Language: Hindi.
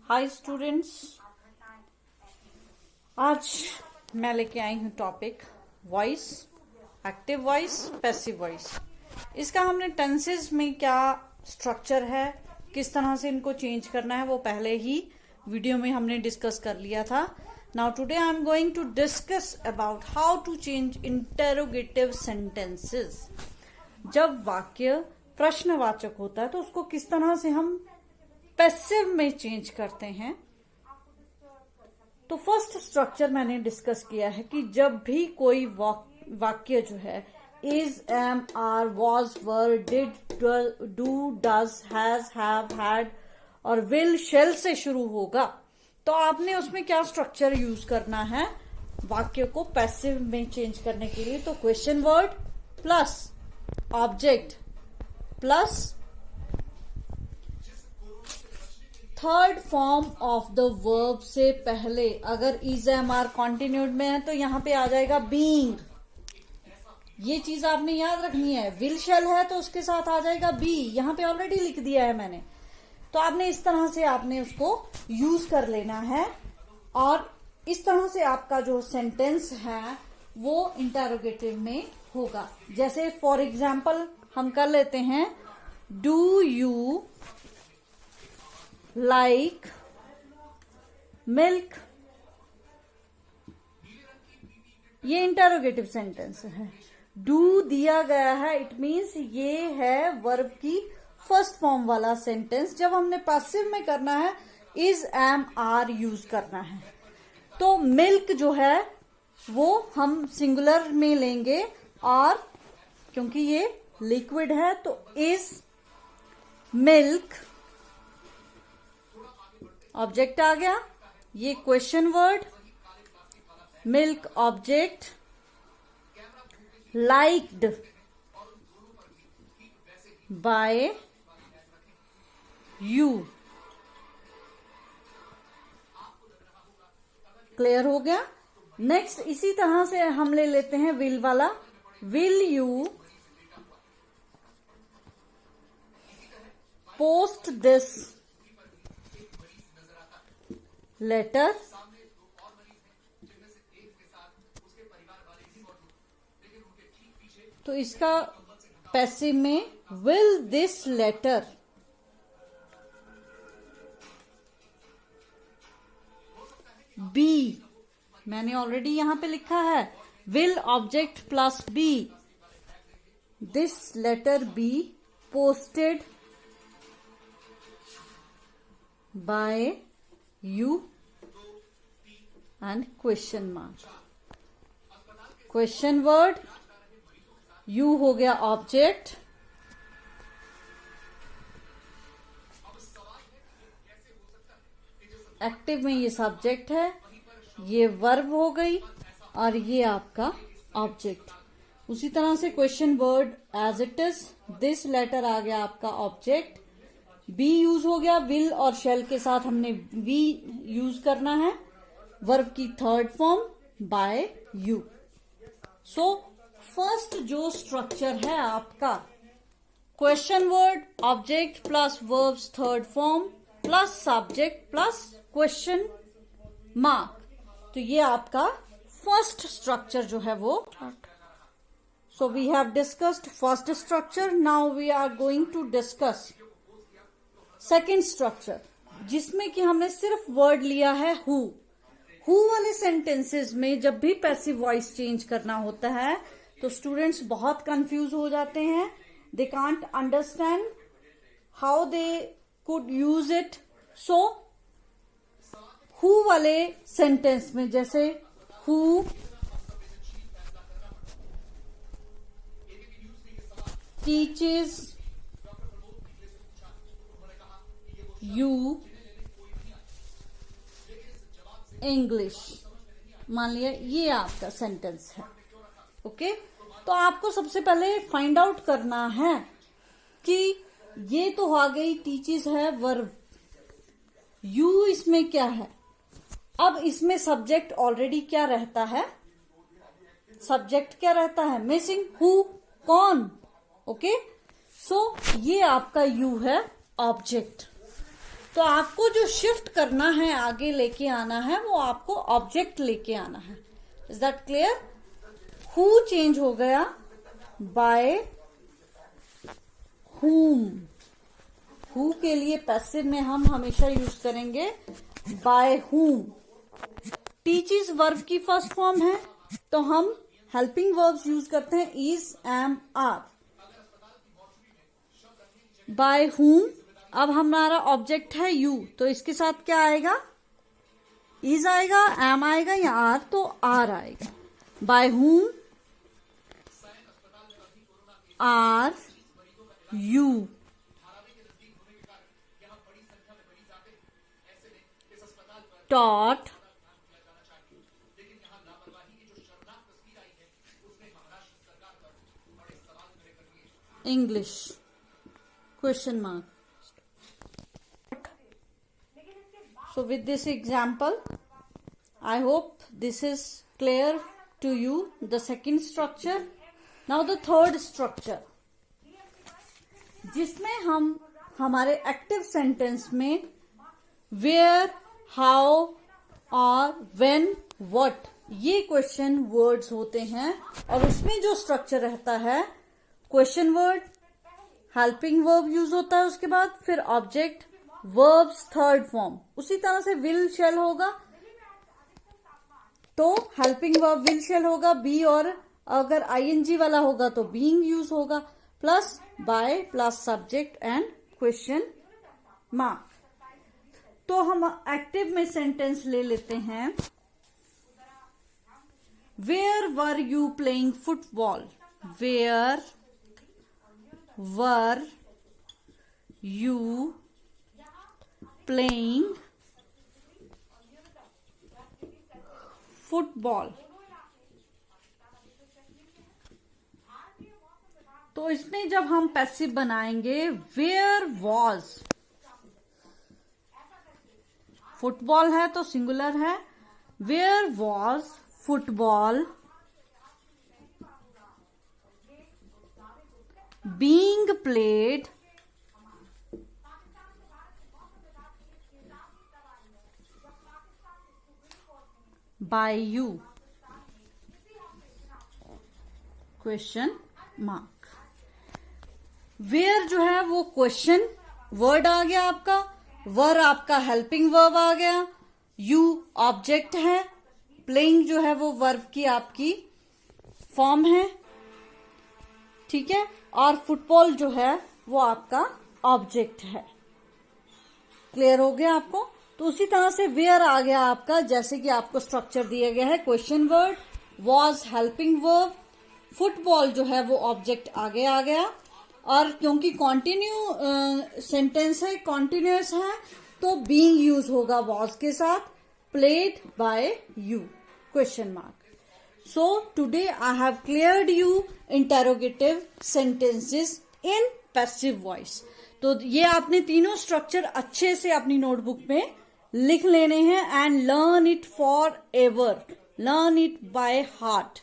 हाय स्टूडेंट्स, आज मैं लेके आई हूँ topic voice, active voice, passive voice. इसका हमने टेंसेस में क्या स्ट्रक्चर है, किस तरह से इनको चेंज करना है, वो पहले ही वीडियो में हमने डिस्कस कर लिया था। Now today I am going to discuss about how to change interrogative sentences. जब वाक्य प्रश्नवाचक होता है तो उसको किस तरह से हम पैसिव में चेंज करते हैं। तो फर्स्ट स्ट्रक्चर मैंने डिस्कस किया है कि जब भी कोई वाक्य जो है is, am, are, was, were, did, do, does, has, have, had और विल, शेल से शुरू होगा तो आपने उसमें क्या स्ट्रक्चर यूज करना है वाक्य को पैसिव में चेंज करने के लिए। तो question word plus object plus third form of the verb से पहले अगर इज, एम, आर कॉन्टिन्यूड में है तो यहां पे आ जाएगा बीइंग। ये चीज आपने याद रखनी है। विल शेल है तो उसके साथ आ जाएगा बी, यहां पे ऑलरेडी लिख दिया है मैंने। तो आपने इस तरह से आपने उसको यूज कर लेना है और इस तरह से आपका जो सेंटेंस है वो इंटेरोगेटिव में होगा। जैसे फॉर एग्जाम्पल हम कर लेते हैं, डू यू लाइक मिल्क। ये इंटेरोगेटिव सेंटेंस है। डू दिया गया है, इट मीन्स ये है वर्ब की फर्स्ट फॉर्म वाला सेंटेंस। जब हमने पैसिव में करना है इज, एम, आर यूज करना है। तो मिल्क जो है वो हम सिंगुलर में लेंगे और क्योंकि ये लिक्विड है तो इज मिल्क ऑब्जेक्ट आ गया। ये question word, milk object, liked by you. Clear हो गया। नेक्स्ट इसी तरह से हम ले लेते हैं विल वाला। Will you post this letter. तो इसका पैसिव में विल दिस लेटर बी, मैंने ऑलरेडी यहां पे लिखा है will object plus be, this letter be posted by you and question mark. Question word, you हो गया ऑब्जेक्ट, एक्टिव में ये सब्जेक्ट है, ये वर्ब हो गई और ये आपका ऑब्जेक्ट। उसी तरह से question word as it is, this letter आ गया आपका ऑब्जेक्ट, बी यूज हो गया, विल और शेल के साथ हमने वी यूज करना है, वर्ब की third form by you. So first जो स्ट्रक्चर है आपका question word, object plus verbs third form plus subject plus question mark, तो ये आपका फर्स्ट स्ट्रक्चर जो है वो। So we have discussed first structure. Now we are going to discuss second structure, जिसमें कि हमने सिर्फ वर्ड लिया है हु। हु वाले सेंटेंसेस में जब भी पैसिव वॉइस चेंज करना होता है तो स्टूडेंट्स बहुत कंफ्यूज हो जाते हैं। They can't understand how they could use it. So who वाले सेंटेंस में जैसे हु टीचेस यू इंग्लिश, मान लिया ये आपका सेंटेंस है। ओके, तो आपको सबसे पहले फाइंड आउट करना है कि ये तो आ गई टीचेस है वर्ब, यू इसमें क्या है। अब इसमें सब्जेक्ट ऑलरेडी क्या रहता है, सब्जेक्ट क्या रहता है, मिसिंग, हु, कौन। ओके, सो ये आपका यू है ऑब्जेक्ट। तो आपको जो शिफ्ट करना है, आगे लेके आना है, वो आपको ऑब्जेक्ट लेके आना है। Is that clear? Who change हो गया बाय whom। हु के लिए पैसिव में हम हमेशा यूज करेंगे by whom। Teach is verb की फर्स्ट फॉर्म है, तो हम हेल्पिंग वर्ब्स यूज करते हैं is, am, are. By whom, अब हमारा ऑब्जेक्ट है यू, तो इसके साथ क्या आएगा? इज आएगा, एम आएगा या आर, तो आर आएगा। By whom are you. taught English? Question mark. So with this example, I hope this is clear to you, the second structure. Now the third structure, जिसमें हम हमारे एक्टिव सेंटेंस में वेयर, हाउ और व्हेन, व्हाट, ये क्वेश्चन वर्ड्स होते हैं। और उसमें जो स्ट्रक्चर रहता है, question word, helping verb use होता है, उसके बाद फिर ऑब्जेक्ट, वर्ब्स थर्ड फॉर्म। उसी तरह से विल शेल होगा, तो हेल्पिंग वर्ब विल शेल होगा बी, और अगर आईएनजी वाला होगा तो बीइंग यूज होगा, plus by plus subject and question mark. तो हम एक्टिव में सेंटेंस ले लेते हैं। Where were you playing football? Where were you playing football? तो इसमें जब हम पैसिव बनाएंगे, वेयर वॉज, फुटबॉल है तो सिंगुलर है, where was football being played by you? Question mark. Where जो है वो क्वेश्चन वर्ड आ गया आपका, वर आपका हेल्पिंग वर्ब आ गया, यू ऑब्जेक्ट है, प्लेइंग जो है वो वर्ब की आपकी फॉर्म है, ठीक है, और फुटबॉल जो है वो आपका ऑब्जेक्ट है। क्लियर हो गया आपको? तो उसी तरह से वेयर आ गया आपका, जैसे कि आपको स्ट्रक्चर दिया गया है, question word, was helping verb, football जो है वो ऑब्जेक्ट आगे आ गया, और क्योंकि कॉन्टिन्यू सेंटेंस है, कॉन्टिन्यूअस है, तो बीइंग यूज होगा वॉज के साथ, played by you? Question mark. So today I have cleared you interrogative sentences in passive voice. तो ये आपने तीनों स्ट्रक्चर अच्छे से अपनी नोटबुक में लिख लेने हैं, and learn it for ever, learn it by heart.